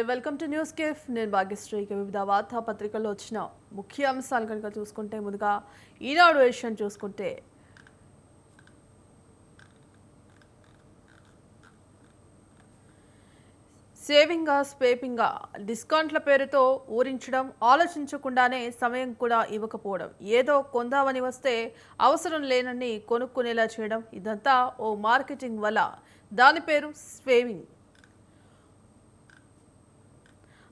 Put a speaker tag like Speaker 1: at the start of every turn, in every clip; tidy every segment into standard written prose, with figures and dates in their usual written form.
Speaker 1: Welcome to news cafe. నేను భాగ్యశ్రీ. వివిధ వార్తాపత్రికల్లో వచ్చిన ముఖ్య అంశాలు కనుక చూసుకుంటే ముందుగా ఈనాడు విషయం చూసుకుంటే సేవింగా స్పేపింగా డిస్కౌంట్ల పేరుతో ఊరించడం, ఆలోచించకుండానే సమయం కూడా ఇవ్వకపోవడం, ఏదో కొందామని వస్తే అవసరం లేనన్ని కొనుక్కునేలా చేయడం, ఇదంతా ఓ మార్కెటింగ్ వల్ల. దాని పేరు సేవింగ్.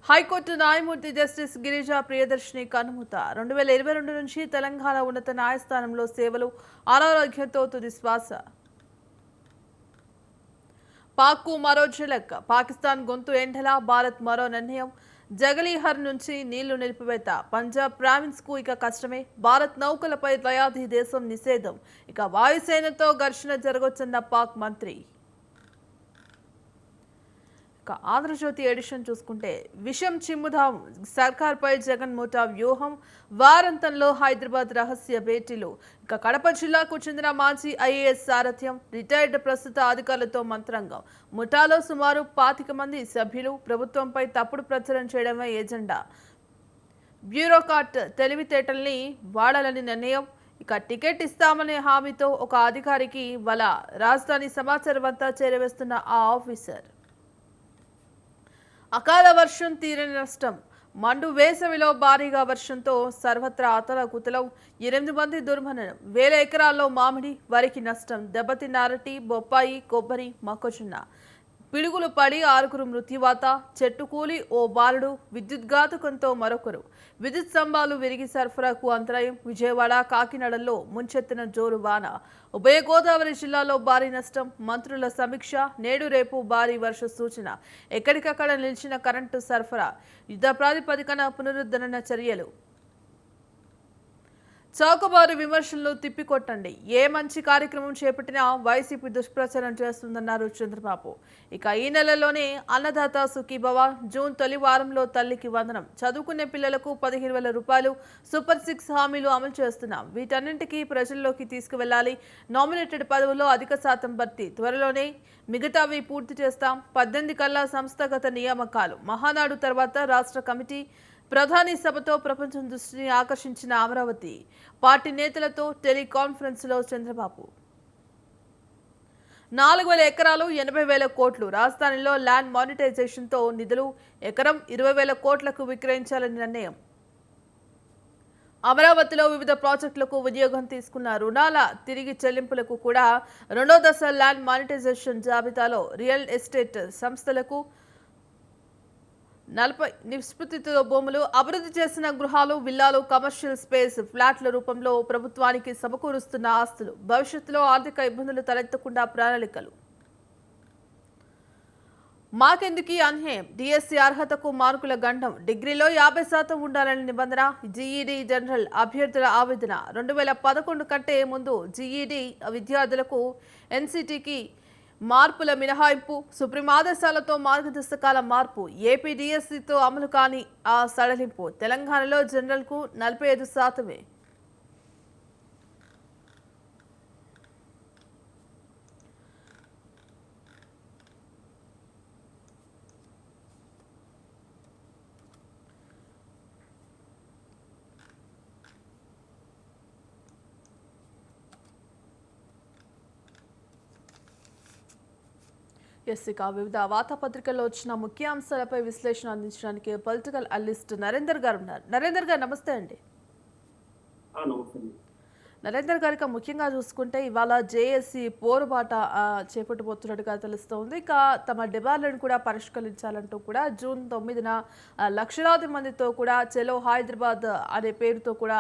Speaker 1: హైకోర్టు న్యాయమూర్తి జస్టిస్ గిరిజా ప్రియదర్శిని కన్నుమూత. 2022 నుంచి తెలంగాణ ఉన్నత న్యాయస్థానంలో సేవలు, అనారోగ్యంతో తుది శ్వాస. పాక్కు మరో ఝలక్. పాకిస్తాన్ గొంతు ఎండలా, భారత్ మరో నిర్ణయం. జగలీహర్ నుంచి నీళ్లు నిలిపివేత. పంజాబ్ ప్రావిన్స్ కు ఇక కష్టమే. భారత్ నౌకలపై దయాది దేశం నిషేధం. ఇక వాయుసేనతో ఘర్షణ జరగొచ్చన్న పాక్ మంత్రి. ఆంధ్రజ్యోతి ఎడిషన్ చూసుకుంటే విషం చిమ్ముదాం, సర్కార్పై జగన్ ముఠా వ్యూహం, వారాంతంలో హైదరాబాద్ రహస్య భేటీలు. ఇక కడప జిల్లాకు చెందిన మాజీ ఐఏఎస్ సారథ్యం, రిటైర్డ్ ప్రస్తుత అధికారులతో మంత్రాంగం. ముఠాలో సుమారు 25 మంది సభ్యులు. ప్రభుత్వంపై తప్పుడు ప్రచారం చేయడమే ఎజెండా. బ్యూరోక్రాట్ తెలివితేటల్ని వాడాలని నిర్ణయం. ఇక టికెట్ ఇస్తామనే హామీతో ఒక అధికారికి వల. రాజధాని సమాచారం అంతా చేరవేస్తున్న ఆ ఆఫీసర్. అకాల వర్షం తీరని నష్టం. మండు వేసవిలో భారీగా వర్షంతో సర్వత్రా అతలాకుతలం. 8 మంది దుర్మరణం. 1000 ఎకరాల్లో మామిడి, వరికి నష్టం. దెబ్బతిన్న అరటి, బొప్పాయి, కొబ్బరి, మొక్కజొన్న. పిడుగులు పడి 6 మృత్యువాత. చెట్టు కూలి ఓ బాలుడు. విద్యుద్ఘాతకంతో మరొకరు. విద్యుత్ స్తంభాలు విరిగి సరఫరాకు అంతరాయం. విజయవాడ, కాకినాడల్లో ముంచెత్తిన జోరు వాన. ఉభయ గోదావరి జిల్లాలో భారీ నష్టం. మంత్రుల సమీక్ష. నేడు రేపు భారీ వర్ష సూచన. ఎక్కడికక్కడ నిలిచిన కరెంటు సరఫరా. యుద్ధ ప్రాతిపదికన పునరుద్ధరణ చర్యలు. చౌకబారు విమర్శలను తిప్పికొట్టండి. ఏ మంచి కార్యక్రమం చేపట్టినా వైసీపీ దుష్ప్రచారం చేస్తుందన్నారు చంద్రబాబు. ఇక ఈ నెలలోనే అన్నదాత సుఖీభవ, జూన్ తొలి వారంలో తల్లికి వందనం, చదువుకునే పిల్లలకు 15,000 రూపాయలు, సూపర్ 6 హామీలు అమలు చేస్తున్నాం. వీటన్నింటికీ ప్రజల్లోకి తీసుకువెళ్లాలి. నామినేటెడ్ పదవుల్లో అధిక శాతం భర్తీ. త్వరలోనే మిగతావి పూర్తి చేస్తాం. 18 కల్లా సంస్థాగత నియామకాలు. మహానాడు తర్వాత రాష్ట్ర కమిటీ. ప్రధాని సభతో ప్రపంచం దృష్టిని ఆకర్షించిన అమరావతి. పార్టీ నేతలతో టెలికాన్ఫరెన్స్లో చంద్రబాబు. 4,000 ఎకరాలు, 80,000 కోట్లు. రాజధానిలో ల్యాండ్ మానిటైజేషన్తో నిధులు. ఎకరం 20,000 కోట్లకు విక్రయించాలని నిర్ణయం. అమరావతిలో వివిధ ప్రాజెక్టులకు వినియోగం తీసుకున్న రుణాల తిరిగి చెల్లింపులకు కూడా 2వ దశ ల్యాండ్ మానిటైజేషన్ జాబితాలో. రియల్ ఎస్టేట్ సంస్థలకు 40 నిష్పత్తితో భూములు. అభివృద్ధి చేసిన గృహాలు, విల్లాలు, కమర్షియల్ స్పేస్, ఫ్లాట్ల రూపంలో ప్రభుత్వానికి సమకూరుస్తున్న ఆస్తులు. భవిష్యత్తులో ఆర్థిక ఇబ్బందులు తలెత్తకుండా ప్రణాళికలు. మాకెందుకీ అన్యాయం. డిఎస్సి అర్హతకు మార్కుల గండం. డిగ్రీలో 50% ఉండాలని నిబంధన. జీఈడీ జనరల్ అభ్యర్థుల ఆవేదన. 2011 కంటే ముందు జీఈడీ విద్యార్థులకు ఎన్సిటికి మార్పుల మినహాయింపు. సుప్రీం ఆదేశాలతో మార్గదర్శకాల మార్పు. ఏపీ డిఎస్సితో అమలు కాని ఆ సడలింపు. తెలంగాణలో జనరల్కు 45%. ఇక వివిధ వార్తాపత్రికల్లో వచ్చిన ముఖ్య అంశాలపై విశ్లేషణ అందించడానికి పొలిటికల్ అనలిస్ట్ నరేందర్ గారు ఉన్నారు. నరేందర్ గారు నమస్తే అండి. నరేందర్ గారికి ముఖ్యంగా చూసుకుంటే ఇవాళ జేఏసీ పోరుబాట చేపట్టబోతున్నట్టుగా తెలుస్తోంది. ఇక తమ డిమాండ్లను కూడా పరిష్కరించాలంటూ కూడా జూన్ 9న లక్షలాది మందితో కూడా చెలో హైదరాబాద్ అనే పేరుతో కూడా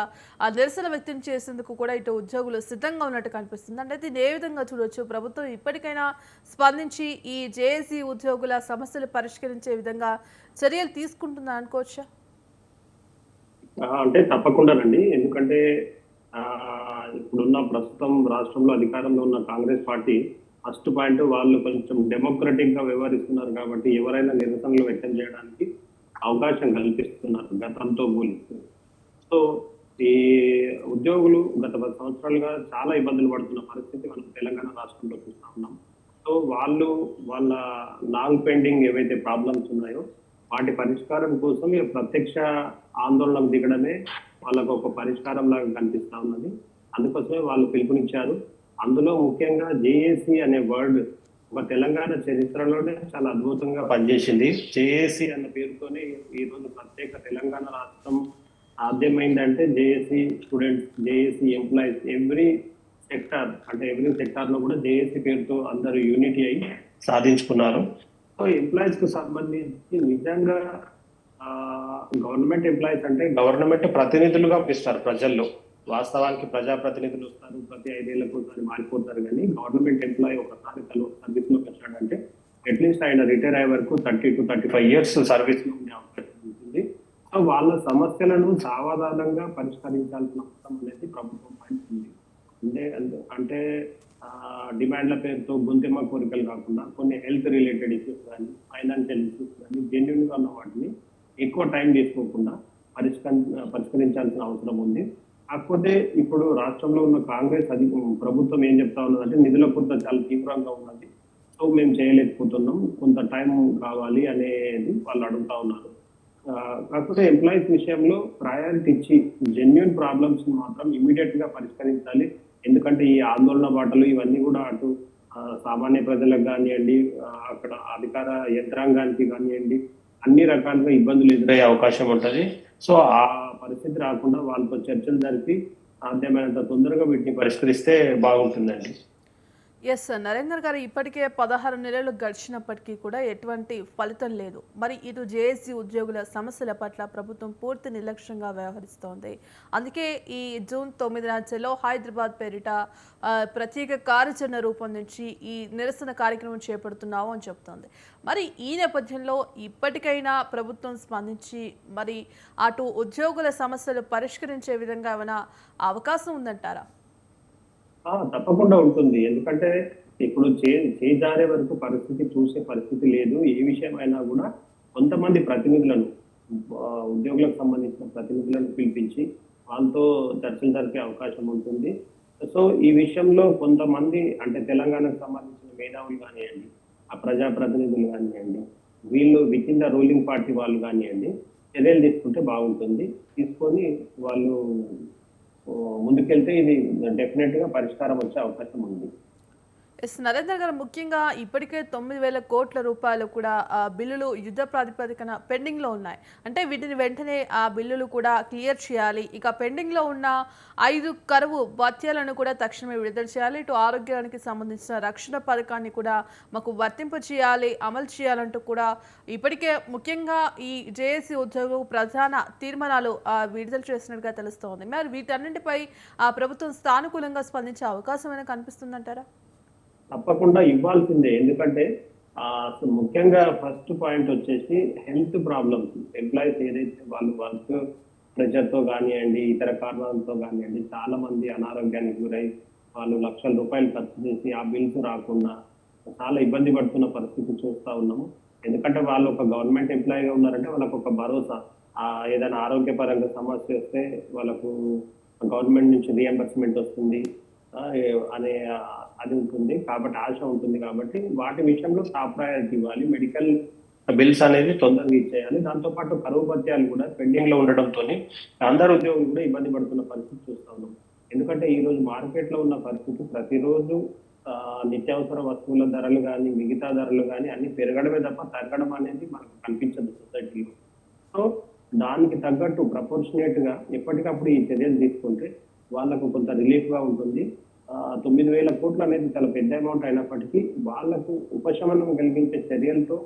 Speaker 1: నిరసన వ్యక్తం చేసేందుకు కూడా ఇటు ఉద్యోగులు సిద్ధంగా ఉన్నట్టు కనిపిస్తుంది. అంటే దీన్ని ఏ విధంగా చూడొచ్చు? ప్రభుత్వం ఇప్పటికైనా స్పందించి ఈ జేఏసీ ఉద్యోగుల సమస్యలు పరిష్కరించే విధంగా చర్యలు తీసుకుంటుందని అనుకోవచ్చా?
Speaker 2: అంటే తప్పకుండానండి. ఎందుకంటే ఇప్పుడున్న ప్రస్తుతం రాష్ట్రంలో అధికారంలో ఉన్న కాంగ్రెస్ పార్టీ ఫస్ట్ పాయింట్ వాళ్ళు కొంచెం డెమోక్రటిక్ గా వ్యవహరిస్తున్నారు కాబట్టి ఎవరైనా నిరసనలు వ్యక్తం చేయడానికి అవకాశం కల్పిస్తున్నారు గతంతో పోలిస్తే. సో ఈ ఉద్యోగులు గత 10 సంవత్సరాలుగా చాలా ఇబ్బందులు పడుతున్న పరిస్థితి మనం తెలంగాణ రాష్ట్రంలో చూస్తా ఉన్నాం. సో వాళ్ళ లాంగ్ పెండింగ్ ఏవైతే ప్రాబ్లమ్స్ ఉన్నాయో వాటి పరిష్కారం కోసం ఇక ప్రత్యక్ష ఆందోళనకు దిగడమే వాళ్ళకు ఒక పరిష్కారం లాగా కనిపిస్తా ఉన్నది. అందుకోసమే వాళ్ళు పిలుపునిచ్చారు. అందులో ముఖ్యంగా జేఏసీ అనే వర్డ్ ఒక తెలంగాణ చరిత్రలోనే చాలా అద్భుతంగా పనిచేసింది. జేఏసీ అన్న పేరుతోనే ఈ రోజు ప్రత్యేక తెలంగాణ రాష్ట్రం సాధ్యమైందంటే JAC students, JAC employees, every sector లో కూడా జేఏసీ పేరుతో అందరూ యూనిటీ అయి సాధించుకున్నారు. సో ఎంప్లాయీస్ కు సంబంధించి నిజంగా గవర్నమెంట్ ఎంప్లాయీస్ అంటే గవర్నమెంట్ ప్రతినిధులుగా పిలుస్తారు ప్రజల్లో. వాస్తవానికి ప్రజాప్రతినిధులు వస్తారు, ప్రతి 5 ఏళ్లకు ఒకసారి మారిపోతారు. కానీ గవర్నమెంట్ ఎంప్లాయీ ఒకసారి సర్వీస్ లోకి వచ్చాడంటే అట్లీస్ట్ ఆయన రిటైర్ అయ్యే వరకు 30 to 35 years సర్వీస్ లో ఉండే అవకాశం ఉంటుంది. సో వాళ్ళ సమస్యలను సావధానంగా పరిష్కరించాల్సిన అవసరం అనేది ప్రభుత్వం పైన ఉంది. అంటే డిమాండ్ల పేరుతో గొంతెమ్మ కోరికలు కాకుండా కొన్ని హెల్త్ రిలేటెడ్ ఇష్యూస్ కానీ, ఫైనాన్షియల్ ఇష్యూస్ కానీ జెన్యున్ గా ఉన్న వాటిని ఎక్కువ టైం తీసుకోకుండా పరిష్కరించాల్సిన అవసరం ఉంది. కాకపోతే ఇప్పుడు రాష్ట్రంలో ఉన్న కాంగ్రెస్ ప్రభుత్వం ఏం చెప్తా ఉన్నదంటే నిధుల కొరత చాలా తీవ్రంగా ఉన్నది, సో మేము చేయలేకపోతున్నాం, కొంత టైం కావాలి అనేది వాళ్ళు అడుగుతా ఉన్నారు. కాకపోతే ఎంప్లాయీస్ విషయంలో ప్రయారిటీ ఇచ్చి జెన్యున్ ప్రాబ్లమ్స్ మాత్రం ఇమీడియట్ గా పరిష్కరించాలి. ఎందుకంటే ఈ ఆందోళన బాటలు ఇవన్నీ కూడా అటు సామాన్య ప్రజలకు కానివ్వండి, అక్కడ అధికార యంత్రాంగానికి కానివ్వండి, అన్ని రకాలుగా ఇబ్బందులు ఎదురయ్యే అవకాశం ఉంటది. సో ఆ పరిస్థితి రాకుండా వాళ్ళతో చర్చలు జరిపి సాధ్యమైనంత తొందరగా వీటిని పరిష్కరిస్తే బాగుంటుందండి.
Speaker 1: ఎస్ సార్, నరేందర్ గారు ఇప్పటికే 16 నెలలు గడిచినప్పటికీ కూడా ఎటువంటి ఫలితం లేదు. మరి ఇటు జేఏసీ ఉద్యోగుల సమస్యల పట్ల ప్రభుత్వం పూర్తి నిర్లక్ష్యంగా వ్యవహరిస్తోంది. అందుకే ఈ జూన్ 9న చెలో హైదరాబాద్ పేరిట ప్రత్యేక కార్యాచరణ రూపొందించి ఈ నిరసన కార్యక్రమం చేపడుతున్నాము అని చెప్తోంది. మరి ఈ నేపథ్యంలో ఇప్పటికైనా ప్రభుత్వం స్పందించి మరి అటు ఉద్యోగుల సమస్యలు పరిష్కరించే విధంగా ఏమైనా అవకాశం ఉందంటారా?
Speaker 2: తప్పకుండా ఉంటుంది. ఎందుకంటే ఇప్పుడు చేజారే వరకు పరిస్థితి చూసే పరిస్థితి లేదు. ఏ విషయమైనా కూడా కొంతమంది ప్రతినిధులను, ఉద్యోగులకు సంబంధించిన ప్రతినిధులను పిలిపించి వాళ్ళతో చర్చలు జరిపే అవకాశం ఉంటుంది. సో ఈ విషయంలో కొంతమంది అంటే తెలంగాణకు సంబంధించిన మేధావులు కానివ్వండి, ఆ ప్రజాప్రతినిధులు కానివ్వండి, వీళ్ళు with in the ruling party వాళ్ళు కానివ్వండి, చర్యలు తీసుకుంటే బాగుంటుంది. తీసుకొని వాళ్ళు ముందుకెళ్తే ఇది డెఫినెట్ గా పరిష్కారం వచ్చే అవకాశం ఉంది.
Speaker 1: ఎస్ నరేందర్ గారు, ముఖ్యంగా ఇప్పటికే 9,000 కోట్ల రూపాయలు కూడా బిల్లులు యుద్ధ ప్రాతిపదికన పెండింగ్లో ఉన్నాయి. అంటే వీటిని వెంటనే ఆ బిల్లులు కూడా క్లియర్ చేయాలి. ఇక పెండింగ్లో ఉన్న 5 కరువు భత్యాలను కూడా తక్షణమే విడుదల చేయాలి. ఇటు ఆరోగ్యానికి సంబంధించిన రక్షణ పథకాన్ని కూడా మాకు వర్తింప చేయాలి, అమలు చేయాలంటూ కూడా ఇప్పటికే ముఖ్యంగా ఈ జేఏసీ ఉద్యోగ ప్రధాన తీర్మానాలు విడుదల చేసినట్టుగా తెలుస్తోంది. మరి వీటన్నింటిపై ప్రభుత్వం సానుకూలంగా స్పందించే అవకాశం ఏమైనా కనిపిస్తుందంటారా?
Speaker 2: తప్పకుండా ఇవ్వాల్సిందే. ఎందుకంటే ముఖ్యంగా ఫస్ట్ పాయింట్ వచ్చేసి హెల్త్ ప్రాబ్లమ్స్. ఎంప్లాయీస్ ఏదైతే వాళ్ళు వర్క్ ప్రెషర్ తో కానివ్వండి, ఇతర కారణాలతో కానివ్వండి, చాలా మంది అనారోగ్యానికి గురై వాళ్ళు లక్షల రూపాయలు ఖర్చు చేసి ఆ బిల్స్ రాకుండా చాలా ఇబ్బంది పడుతున్న పరిస్థితి చూస్తా ఉన్నాము. ఎందుకంటే వాళ్ళు ఒక గవర్నమెంట్ ఎంప్లాయీగా ఉన్నారంటే వాళ్ళకు ఒక భరోసా, ఏదైనా ఆరోగ్యపరంగా సమస్య వస్తే వాళ్ళకు గవర్నమెంట్ నుంచి రియంబర్స్మెంట్ వస్తుంది అనే అది ఉంటుంది. కాబట్టి ఆశ ఉంటుంది. కాబట్టి వాటి విషయంలో టాప్ ప్రయారిటీ ఇవ్వాలి. మెడికల్ బిల్స్ అనేది తొందరగా ఇచ్చేయాలి. దాంతో పాటు కరువు భత్యాలు కూడా పెండింగ్ లో ఉండడంతో అందరు ఉద్యోగులు కూడా ఇబ్బంది పడుతున్న పరిస్థితి చూస్తా ఉన్నాం. ఎందుకంటే ఈ రోజు మార్కెట్ లో ఉన్న పరిస్థితి ప్రతిరోజు నిత్యావసర వస్తువుల ధరలు కానీ, మిగతా ధరలు కానీ అన్ని పెరగడమే తప్ప తగ్గడం అనేది మనకు కనిపించదు సొసైటీలో. సో దానికి తగ్గట్టు ప్రపోర్షనేట్ గా ఎప్పటికప్పుడు ఈ చర్యలు తీసుకుంటే వాళ్ళకు కొంత రిలీఫ్ గా ఉంటుంది. 9,000 కోట్లు అనేది చాలా పెద్ద అమౌంట్ అయినప్పటికీ వాళ్లకు ఉపశమనం కలిగించే చర్యలతో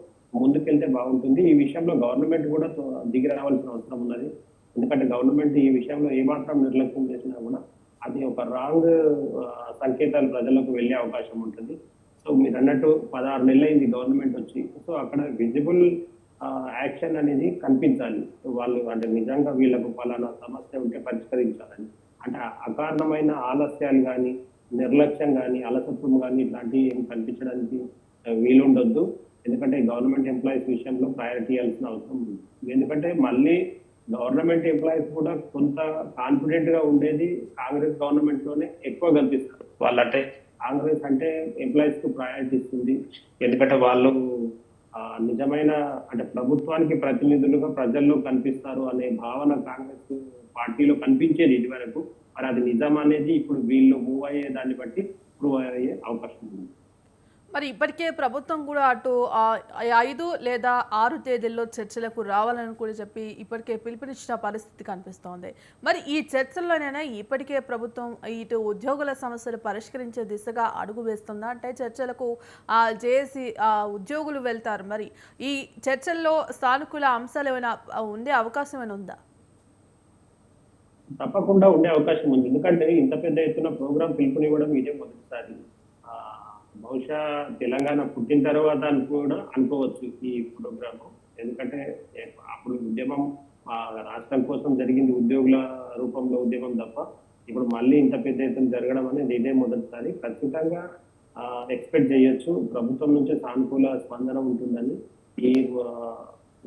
Speaker 2: ముందుకెళ్తే బాగుంటుంది. ఈ విషయంలో గవర్నమెంట్ కూడా దిగి రావాల్సిన అవసరం ఉన్నది. ఎందుకంటే గవర్నమెంట్ ఈ విషయంలో ఏమాత్రం నిర్లక్ష్యం చేసినా కూడా అది ఒక రాంగ్ సంకేతాలు ప్రజలకు వెళ్ళే అవకాశం ఉంటుంది. సో మీరు అన్నట్టు 16 నెలలు అయింది గవర్నమెంట్ వచ్చి. సో అక్కడ విజిబుల్ యాక్షన్ అనేది కనిపించాలి. వాళ్ళు అంటే నిజంగా వీళ్ళకు పలానా సమస్య ఉంటే పరిష్కరించాలని. అంటే అకారణమైన ఆలస్యాలు కానీ, నిర్లక్ష్యం కానీ, అలసత్వం కానీ ఇట్లాంటివి ఏం కనిపించడానికి వీలుండొద్దు. ఎందుకంటే గవర్నమెంట్ ఎంప్లాయీస్ విషయంలో ప్రయారిటీ ఇవ్వాల్సిన అవసరం ఉంది. ఎందుకంటే మళ్ళీ గవర్నమెంట్ ఎంప్లాయీస్ కూడా కొంత కాన్ఫిడెంట్ గా ఉండేది కాంగ్రెస్ గవర్నమెంట్ లోనే ఎక్కువ కనిపిస్తారు. వాళ్ళంటే కాంగ్రెస్ అంటే ఎంప్లాయీస్ కు ప్రయారిటీ ఇస్తుంది. ఎందుకంటే వాళ్ళు నిజమైన అంటే ప్రభుత్వానికి ప్రతినిధులుగా ప్రజల్లో కనిపిస్తారు అనే భావన కాంగ్రెస్ పార్టీలో కనిపించేది ఇదివరకు. మరి అది నిజం అనేది ఇప్పుడు వీళ్ళు మూవ్ అయ్యే దాన్ని బట్టి ప్రూవ్ అయ్యే అవకాశం ఉంది.
Speaker 1: మరి ఇప్పటికే ప్రభుత్వం కూడా అటు 5 లేదా 6 తేదీల్లో చర్చలకు రావాలని కూడా చెప్పి ఇప్పటికే పిలుపునిచ్చిన పరిస్థితి కనిపిస్తోంది. మరి ఈ చర్చల్లోనైనా ఇప్పటికే ప్రభుత్వం ఇటు ఉద్యోగుల సమస్యలు పరిష్కరించే దిశగా అడుగు వేస్తుందా? అంటే చర్చలకు జేఏసీ ఉద్యోగులు వెళ్తారు. మరి ఈ చర్చల్లో సానుకూల అంశాలు ఏమైనా ఉండే అవకాశం ఏమైనా ఉందా?
Speaker 2: తప్పకుండా ఉండే అవకాశం ఉంది. ఎందుకంటే ఇంత పెద్ద ఎత్తున ప్రోగ్రామ్ పిలుపునివ్వడం ఇదే మొదటిసారి. బహుశా తెలంగాణ పుట్టిన తర్వాత అని కూడా అనుకోవచ్చు ఈ ప్రోగ్రాము. ఎందుకంటే అప్పుడు ఉద్యమం రాష్ట్రం కోసం జరిగింది ఉద్యోగుల రూపంలో ఉద్యమం తప్ప ఇప్పుడు మళ్ళీ ఇంత పెద్ద ఎత్తున జరగడం అనేది ఇదే మొదటిసారి. ఖచ్చితంగా ఎక్స్పెక్ట్ చేయొచ్చు ప్రభుత్వం నుంచి సానుకూల స్పందన ఉంటుందని. ఈ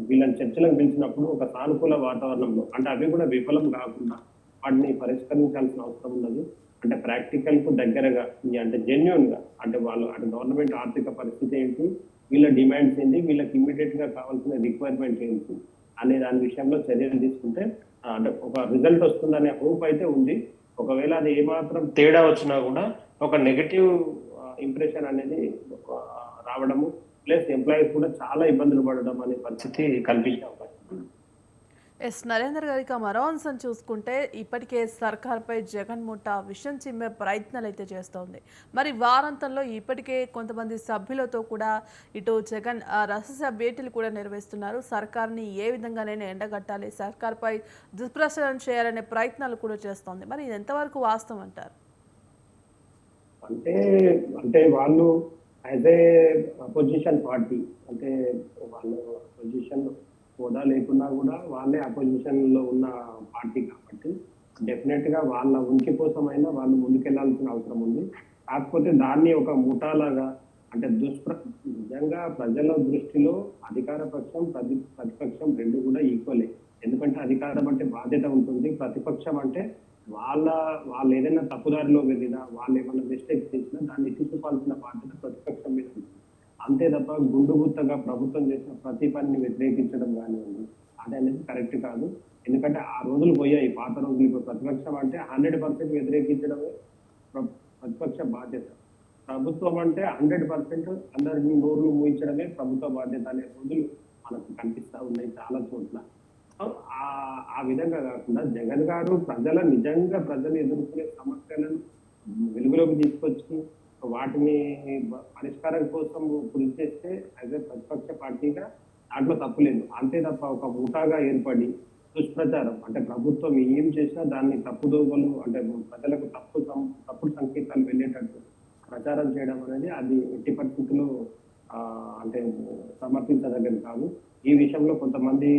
Speaker 2: వీళ్ళని చర్చలకు పిలిచినప్పుడు ఒక సానుకూల వాతావరణంలో అంటే అవి కూడా విఫలం కాకుండా వాటిని పరిష్కరించాల్సిన అవసరం ఉన్నది. అంటే ప్రాక్టికల్ కు దగ్గరగా అంటే జెన్యున్ గా అంటే వాళ్ళు అంటే గవర్నమెంట్ ఆర్థిక పరిస్థితి ఏంటి, వీళ్ళ డిమాండ్స్ ఏంటి, వీళ్ళకి ఇమ్మీడియట్ గా కావాల్సిన రిక్వైర్మెంట్ ఏంటి అనే దాని విషయంలో చర్యలు తీసుకుంటే అంటే ఒక రిజల్ట్ వస్తుందనే హోప్ అయితే ఉంది. ఒకవేళ అది ఏమాత్రం తేడా వచ్చినా కూడా ఒక నెగటివ్ ఇంప్రెషన్ అనేది రావడము ప్లస్ ఎంప్లాయీస్ కూడా చాలా ఇబ్బందులు పడడం అనే పరిస్థితి కనిపించే అవకాశం ఉంది.
Speaker 1: ఎస్ నరేందర్ గారి మరో అంశం చూసుకుంటే ఇప్పటికే సర్కార్పై జగన్ ముఠా విషం చిమ్మే ప్రయత్నాలు అయితే చేస్తోంది. మరి వారాంతంలో ఇప్పటికే కొంతమంది సభ్యులతో కూడా ఇటు జగన్ రహస్య భేటీలు కూడా నిర్వహిస్తున్నారు. సర్కార్ని ఏ విధంగానైనా ఎండగట్టాలి, సర్కార్పై దుష్ప్రచారం చేయాలనే ప్రయత్నాలు కూడా చేస్తోంది. మరి ఇది ఎంతవరకు వాస్తవం అంటారు?
Speaker 2: అంటే అంటే వాళ్ళు యాజ్ ఏ అపోజిషన్ పార్టీ అంటే వాళ్ళు అపోజిషన్ హోదా లేకున్నా కూడా వాళ్ళే అపోజిషన్ లో ఉన్న పార్టీ కాబట్టి డెఫినెట్ గా వాళ్ళ ఉనికి కోసమైనా వాళ్ళు ముందుకెళ్లాల్సిన అవసరం ఉంది. కాకపోతే దాన్ని ఒక ముఠాలాగా అంటే నిజంగా ప్రజల దృష్టిలో అధికార పక్షం ప్రతిపక్షం రెండు కూడా ఈక్వలే. ఎందుకంటే అధికారం అంటే బాధ్యత ఉంటుంది, ప్రతిపక్షం అంటే వాళ్ళు ఏదైనా తప్పుదారిలో వెళ్ళినా వాళ్ళు ఏమైనా మిస్టేక్స్ చేసినా దాన్ని తీసుకోవాల్సిన బాధ్యత ప్రతిపక్షం మీద ఉంటుంది. అంతే తప్ప గుండుగుత్తగా ప్రభుత్వం చేసిన ప్రతి పనిని వ్యతిరేకించడం కానివ్వండి అది అనేది కరెక్ట్ కాదు. ఎందుకంటే ఆ రోజులు పోయాయి, పాత రోజులు. ఇప్పుడు ప్రతిపక్షం అంటే 100% వ్యతిరేకించడమే ప్రతిపక్ష బాధ్యత. ప్రభుత్వం అంటే 100% అందరినీ నోర్లు మూయించడమే ప్రభుత్వ బాధ్యత అనే రోజులు మనకు కనిపిస్తా ఉన్నాయి చాలా చోట్ల. ఆ విధంగా కాకుండా జగన్ గారు నిజంగా ప్రజలు ఎదుర్కొనే సమస్యలను వెలుగులోకి తీసుకొచ్చి వాటిని పరిష్కారం కోసం కృషి చేస్తే యాజ్ ఏ ప్రతిపక్ష పార్టీగా దాంట్లో తప్పులేదు. అంతే తప్ప ఒక ముఠాగా ఏర్పడి దుష్ప్రచారం అంటే ప్రభుత్వం ఏం చేసినా దాన్ని తప్పుదోవలు అంటే ప్రజలకు తప్పుడు సంకేతాలు వెళ్ళేటట్టు ప్రచారం చేయడం అనేది అది ఎట్టి పరిస్థితుల్లో అంటే సమర్థించదగ్గది కాదు. ఈ విషయంలో కొంతమంది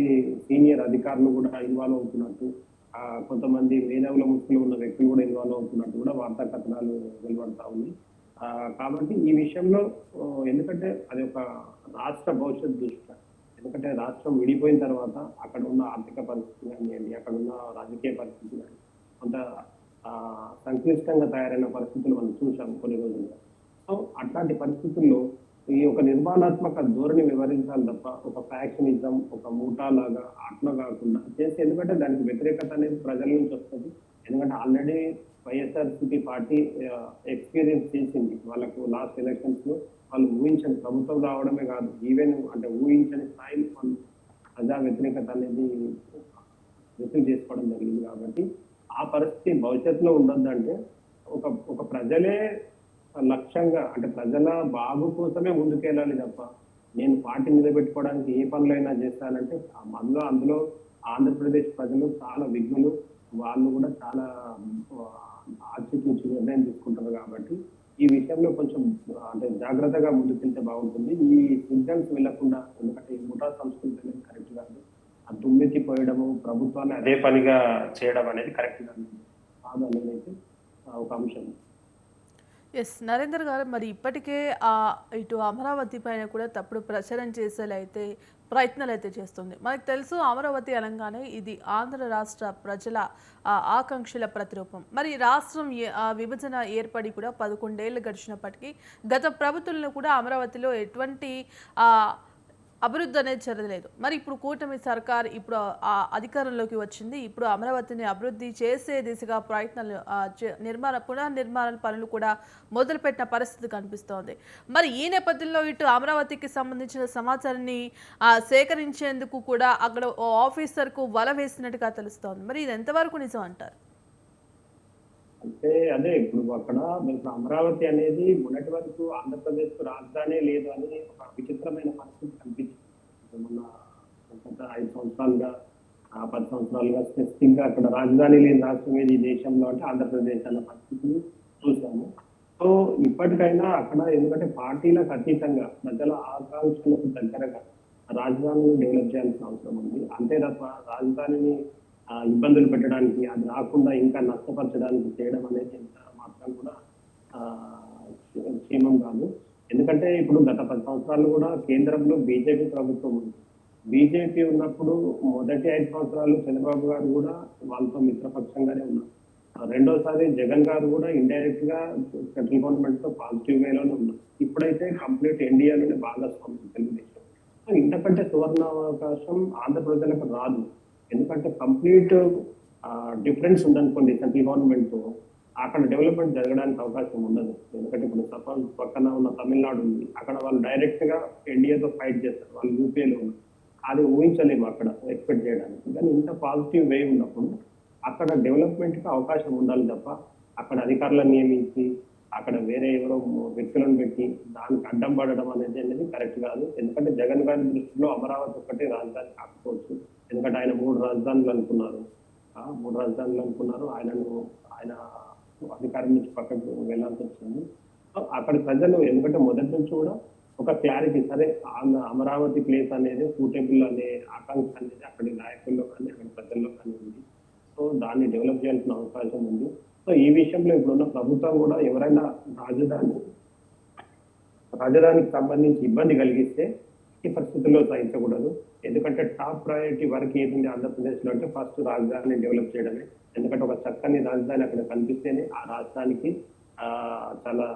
Speaker 2: సీనియర్ అధికారులు కూడా ఇన్వాల్వ్ అవుతున్నట్టు, కొంతమంది మేధావుల ముసుగులో ఉన్న వ్యక్తులు కూడా ఇన్వాల్వ్ అవుతున్నట్టు కూడా వార్తా కథనాలు వెలువడతా ఉంది. కాబట్టి ఈ విషయంలో ఎందుకంటే అది ఒక రాష్ట్ర భవిష్యత్ దృష్ట్యా, ఎందుకంటే రాష్ట్రం విడిపోయిన తర్వాత అక్కడ ఉన్న ఆర్థిక పరిస్థితి కానివ్వండి, అక్కడ ఉన్న రాజకీయ పరిస్థితి కానీ కొంత సంక్లిష్టంగా తయారైన పరిస్థితులు మనం చూసాం కొన్ని రోజులుగా. సో అట్లాంటి పరిస్థితుల్లో ఈ ఒక నిర్మాణాత్మక ధోరణి వివరించాలి తప్ప ఒక ఫ్యాక్షనిజం ఒక మూటా లాగా అట్లా కాకుండా చేసి, ఎందుకంటే దానికి వ్యతిరేకత అనేది ప్రజల నుంచి వస్తుంది. ఎందుకంటే ఆల్రెడీ వైఎస్ఆర్సీపీ పార్టీ ఎక్స్పీరియన్స్ చేసింది. వాళ్ళకు లాస్ట్ ఎలక్షన్స్ లో వాళ్ళు ఊహించని ప్రభుత్వం రావడమే కాదు, ఈవెన్ అంటే ఊహించని స్థాయిలో వాళ్ళు ప్రజా వ్యతిరేకత అనేది రిసీవ్ చేసుకోవడం జరిగింది. కాబట్టి ఆ పరిస్థితి భవిష్యత్తులో ఉండొద్దంటే ఒక ప్రజలే లక్ష్యంగా అంటే ప్రజల బాగు కోసమే ముందుకెళ్ళాలి తప్ప నేను పార్టీ నిలబెట్టుకోవడానికి ఏ పనులైనా చేస్తానంటే అందులో ఆంధ్రప్రదేశ్ ప్రజలు చాలా విఘ్నులు, వాళ్ళు కూడా చాలా ఆచితూచి నిర్ణయం తీసుకుంటారు. కాబట్టి ఈ విషయంలో కొంచెం అంటే జాగ్రత్తగా ముందుకెళ్తే బాగుంటుంది. ఈ సిగ్నల్స్ వెళ్లకుండా, ఎందుకంటే ఈ ముఠా సంస్కృతి అనేది కరెక్ట్ కాదు. ఆ దుమ్మెత్తి పోయడము ప్రభుత్వాన్ని అదే పనిగా చేయడం అనేది కరెక్ట్ కాదు అనేది అయితే ఒక అంశం.
Speaker 1: ఎస్ నరేందర్ గారు, మరి ఇప్పటికే ఇటు అమరావతి పైన కూడా తప్పుడు ప్రచారం చేసేలా అయితే ప్రయత్నాలు అయితే చేస్తుంది. మనకు తెలుసు అమరావతి అనగానే ఇది ఆంధ్ర రాష్ట్ర ప్రజల ఆకాంక్షల ప్రతిరూపం. మరి రాష్ట్రం విభజన ఏర్పడి కూడా 11 ఏళ్ళు గడిచినప్పటికీ గత ప్రభుత్వంలో కూడా అమరావతిలో ఎటువంటి అభివృద్ధి అనేది జరగలేదు. మరి ఇప్పుడు కూటమి సర్కార్ ఇప్పుడు అధికారంలోకి వచ్చింది. ఇప్పుడు అమరావతిని అభివృద్ధి చేసే దిశగా ప్రయత్నాలు పునర్నిర్మాణ పనులు కూడా మొదలుపెట్టిన పరిస్థితి కనిపిస్తోంది. మరి ఈ నేపథ్యంలో ఇటు అమరావతికి సంబంధించిన సమాచారాన్ని సేకరించేందుకు కూడా అక్కడ ఓ ఆఫీసర్కు వల వేసినట్టుగా తెలుస్తోంది. మరి ఇది ఎంతవరకు నిజం అంటారు?
Speaker 2: అంటే అదే ఇప్పుడు అక్కడ మీకు అమరావతి అనేది మొన్నటి వరకు ఆంధ్రప్రదేశ్ కు రాజధానే లేదు అని ఒక విచిత్రమైన పరిస్థితి కనిపించింది. మొన్న గత 5 సంవత్సరాలుగా 10 సంవత్సరాలుగా స్పెసిఫిక్ గా అక్కడ రాజధాని లేని రాష్ట్రం ఏది ఈ దేశంలో అంటే ఆంధ్రప్రదేశ్ అన్న పరిస్థితిని చూసాము. సో ఇప్పటికైనా అక్కడ ఎందుకంటే పార్టీలకు అతీతంగా ప్రజల ఆకాంక్షలకు దగ్గరగా రాజధానిని డెవలప్ చేయాల్సిన అవసరం ఉంది. అంతే తప్ప రాజధానిని ఇబ్బందులు పెట్టడానికి, అది రాకుండా ఇంకా నష్టపరచడానికి చేయడం అనేది ఎంత మాత్రం కూడా క్షేమం కాదు. ఎందుకంటే ఇప్పుడు గత 10 సంవత్సరాలు కూడా కేంద్రంలో బీజేపీ ప్రభుత్వం ఉంది. బీజేపీ ఉన్నప్పుడు మొదటి 5 సంవత్సరాలు చంద్రబాబు గారు కూడా వాళ్ళతో మిత్రపక్షంగానే ఉన్నారు. రెండోసారి జగన్ గారు కూడా ఇండైరెక్ట్ గా సెంట్రల్ గవర్నమెంట్ తో పాజిటివ్ వేలోనే ఉన్నారు. ఇప్పుడైతే కంప్లీట్ ఎన్డీఏలోనే భాగస్వామ్యం తెలుగుదేశం. ఇంతకంటే సువర్ణ అవకాశం ఆంధ్ర ప్రజలకు రాదు. ఎందుకంటే కంప్లీట్ డిఫరెన్స్ ఉందనుకోండి సెంట్రల్ గవర్నమెంట్ తో, అక్కడ డెవలప్మెంట్ జరగడానికి అవకాశం ఉండదు. ఎందుకంటే ఇప్పుడు సపోజ్ పక్కన ఉన్న తమిళనాడు ఉంది, అక్కడ వాళ్ళు డైరెక్ట్ గా ఎన్డీఏతో ఫైట్ చేస్తారు, వాళ్ళు యూపీఏలో ఉన్నారు. అది ఊహించలేము అక్కడ ఎక్స్పెక్ట్ చేయడానికి. కానీ ఇంత పాజిటివ్ వే ఉన్నప్పుడు అక్కడ డెవలప్మెంట్ కి అవకాశం ఉండాలి తప్ప అక్కడ అధికారులను నియమించి అక్కడ వేరే ఎవరో వ్యక్తులను పెట్టి దానికి అడ్డం పడడం అనేది కరెక్ట్ కాదు. ఎందుకంటే జగన్ గారి దృష్టిలో అమరావతి ఒక్కటే రాజధాని కాకపోవచ్చు. ఎందుకంటే ఆయన 3 రాజధానులు అనుకున్నారు. 3 రాజధానులు అనుకున్నారు. ఆయన అధికారం నుంచి పక్కకు వెళ్ళాల్సి వచ్చింది. సో అక్కడ ప్రజలు ఎందుకంటే మొదటి నుంచి కూడా ఒక క్లారిటీ, సరే అమరావతి ప్లేస్ అనేది సూటబుల్ అనే ఆకాంక్ష అనేది అక్కడి నాయకుల్లో కానీ అక్కడి ప్రజల్లో కానీ ఉంది. సో దాన్ని డెవలప్ చేయాల్సిన అవకాశం ఉంది. సో ఈ విషయంలో ఇప్పుడున్న ప్రభుత్వం కూడా ఎవరైనా రాజధానికి సంబంధించి ఇబ్బంది కలిగిస్తే ఈ పరిస్థితుల్లో సహించకూడదు. ఎందుకంటే టాప్ ప్రయారిటీ వరకు ఏది ఆంధ్రప్రదేశ్ లో అంటే ఫస్ట్ రాజధానిని డెవలప్ చేయడమే. ఎందుకంటే ఒక చక్కని రాజధాని అక్కడ కనిపిస్తేనే ఆ రాష్ట్రానికి చాలా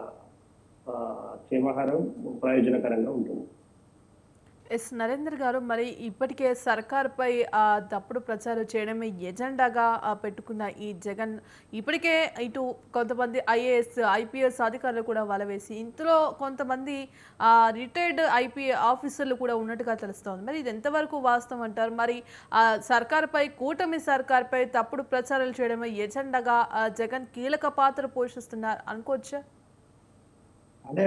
Speaker 2: క్షేమకరం, ప్రయోజనకరంగా ఉంటుంది.
Speaker 1: ఎస్ నరేంద్ర గారు, మరి ఇప్పటికే సర్కార్పై తప్పుడు ప్రచారం చేయడమే ఎజెండాగా పెట్టుకున్న ఈ జగన్ ఇప్పటికే ఇటు కొంతమంది ఐఏఎస్ ఐపీఎస్ అధికారులు కూడా వలవేసి ఇందులో కొంతమంది రిటైర్డ్ ఆఫీసర్లు కూడా ఉన్నట్టుగా తెలుస్తోంది. మరి ఇది ఎంతవరకు వాస్తవం అంటారు? మరి సర్కార్పై కూటమి సర్కార్పై తప్పుడు ప్రచారాలు చేయడమే ఎజెండాగా జగన్ కీలక పాత్ర పోషిస్తున్నారు అనుకోవచ్చా?
Speaker 2: అదే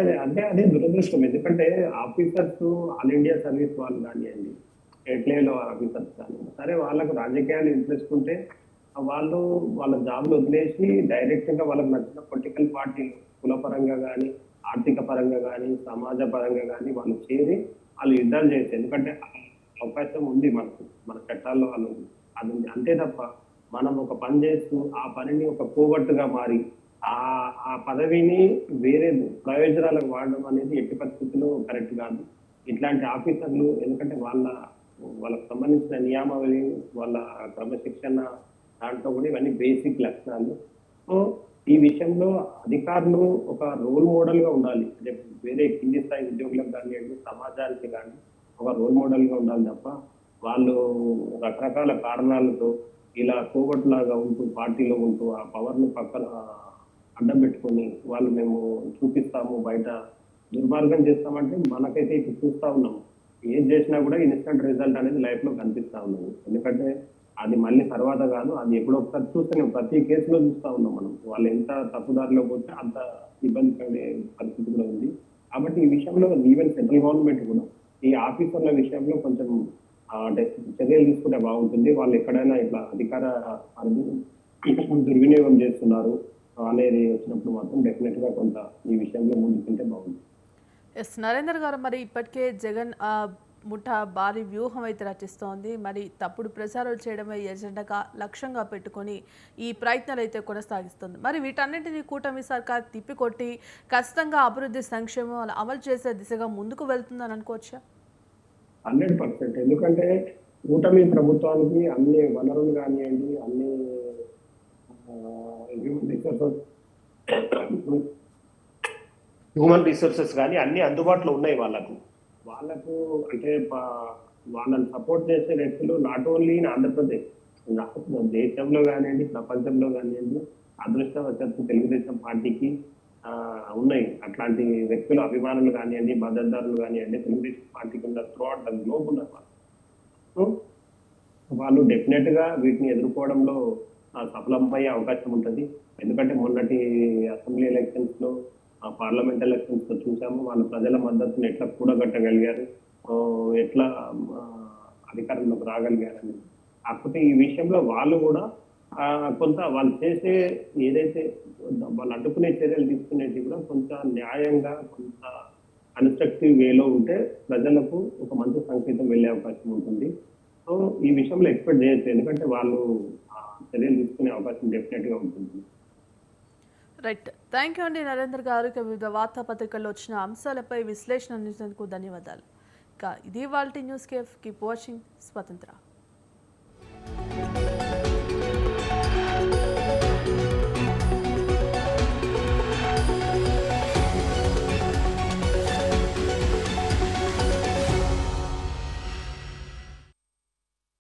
Speaker 2: దురదృష్టం. ఎందుకంటే ఆఫీసర్స్ ఆల్ ఇండియా సర్వీస్ వాళ్ళు కానివ్వండి, స్టేట్ లెవెల్ ఆఫీసర్స్ కానీ సరే వాళ్ళకు రాజకీయాలు ఇంట్రెస్ట్ ఉంటే వాళ్ళు వాళ్ళ జాబ్లు వదిలేసి డైరెక్ట్ గా వాళ్ళకి నచ్చిన పొలిటికల్ పార్టీలు కులపరంగా కానీ, ఆర్థిక పరంగా కానీ, సమాజ పరంగా కానీ వాళ్ళు చేరి వాళ్ళు యుద్ధాలు చేయొచ్చు. ఎందుకంటే అవకాశం ఉంది మనకు, మన చట్టాల్లో వాళ్ళు అది ఉంది. అంతే తప్ప మనం ఒక పని చేస్తూ ఆ పనిని ఒక కోవట్టుగా మారి ఆ పదవిని వేరే ప్రయోజనాలకు వాడడం అనేది ఎట్టి పరిస్థితుల్లో కరెక్ట్ కాదు. ఇట్లాంటి ఆఫీసర్లు ఎందుకంటే వాళ్ళకు సంబంధించిన నియామావళి, వాళ్ళ క్రమశిక్షణ దాంట్లో కూడా ఇవన్నీ బేసిక్ లక్షణాలు. సో ఈ విషయంలో అధికారులు ఒక రోల్ మోడల్ గా ఉండాలి. అంటే వేరే కింది స్థాయి ఉద్యోగులకు కానివ్వండి, సమాజానికి కానీ ఒక రోల్ మోడల్ గా ఉండాలి తప్ప వాళ్ళు రకరకాల కారణాలతో ఇలా కోవట్లాగా ఉంటూ పార్టీలో ఉంటూ ఆ పవర్ ను పక్కన అడ్డం పెట్టుకొని వాళ్ళు మేము చూపిస్తాము, బయట దుర్మార్గం చేస్తామంటే మనకైతే ఇప్పుడు చూస్తా ఉన్నాము. ఏం చేసినా కూడా ఇన్స్టెంట్ రిజల్ట్ అనేది లైఫ్ లో కనిపిస్తా ఉన్నది. ఎందుకంటే అది మళ్ళీ తర్వాత కాదు, అది ఎప్పుడో ఒకసారి చూస్తేనే ప్రతి కేసులో చూస్తా ఉన్నాం మనం. వాళ్ళు ఎంత తప్పుదారిలో పోతే అంత ఇబ్బంది పడే పరిస్థితి కూడా ఉంది. కాబట్టి ఈ విషయంలో ఈవెన్ సెంట్రల్ గవర్నమెంట్ కూడా ఈ ఆఫీసర్ల విషయంలో కొంచెం చర్యలు తీసుకుంటే బాగుంటుంది. వాళ్ళు ఎక్కడైనా ఇట్లా అధికార దుర్వినియోగం చేస్తున్నారు అనేది వచ్చినప్పుడు మాత్రం డెఫినెట్ గా కొంత ఈ విషయంలో ముందుకుంటే బాగుంది.
Speaker 1: ఎస్ నరేంద్ర గారు, మరి ఇప్పటికే జగన్ ముఠా భారీ వ్యూహం అయితే రచిస్తోంది. మరి తప్పుడు ప్రచారాలు చేయడమే ఎజెండాగా లక్ష్యంగా పెట్టుకొని ఈ ప్రయత్నాలు అయితే కొనసాగిస్తుంది. మరి వీటన్నింటినీ కూటమి సర్కార్ తిప్పికొట్టి ఖచ్చితంగా అభివృద్ధి సంక్షేమం అమలు చేసే దిశగా ముందుకు వెళ్తుందని అనుకోవచ్చా?
Speaker 2: 100%. ఎందుకంటే కూటమి ప్రభుత్వానికి అన్ని వనరులు కానివ్వండి, అన్ని హ్యూమన్ రిసోర్సెస్ కానీ అన్ని అందుబాటులో ఉన్నాయి వాళ్ళకు. వాళ్ళకు అంటే వాళ్ళని సపోర్ట్ చేసే వ్యక్తులు నాట్ ఓన్లీ ఇన్ ఆంధ్రప్రదేశ్, దేశంలో కానివ్వండి, ప్రపంచంలో కానివ్వండి, అదృష్టవశాత్తు తెలుగుదేశం పార్టీకి ఉన్నాయి అట్లాంటి వ్యక్తులు, అభిమానులు కానివ్వండి, మద్దతుదారులు కానివ్వండి, తెలుగుదేశం పార్టీకి ఉన్న త్రూ అవుట్ ద గ్లోబ్ ఉన్నారు వాళ్ళు. సో వాళ్ళు డెఫినెట్ గా వీటిని ఎదుర్కోవడంలో సఫలమయ్యే అవకాశం ఉంటుంది. ఎందుకంటే మొన్నటి అసెంబ్లీ ఎలక్షన్స్ లో, పార్లమెంట్ ఎలక్షన్స్ లో చూసాము వాళ్ళు ప్రజల మద్దతును ఎట్లా కూడగట్టగలిగారు, ఎట్లా ఆ, అధికారంలోకి రాగలిగారని. కాకపోతే ఈ విషయంలో వాళ్ళు కూడా కొంత వాళ్ళు చేసే ఏదైతే వాళ్ళు అడ్డుకునే చర్యలు తీసుకునేవి కూడా కొంత న్యాయంగా, కొంత కన్స్ట్రక్టివ్ వేలో ఉంటే ప్రజలకు ఒక మంచి సంకేతం వెళ్ళే అవకాశం ఉంటుంది. సో ఈ విషయంలో ఎక్స్పెక్ట్ చేయొచ్చు, ఎందుకంటే వాళ్ళు చర్యలు తీసుకునే అవకాశం డెఫినెట్ గా ఉంటుంది.
Speaker 1: రైట్, థ్యాంక్ యూ అండి నరేందర్ గారు. ఇక వివిధ వార్తాపత్రికల్లో వచ్చిన అంశాలపై విశ్లేషణ అందించినందుకు ధన్యవాదాలు. ఇక ఇది వాళ్ళ న్యూస్ కేఫ్. కీప్ వాచింగ్ స్వతంత్ర.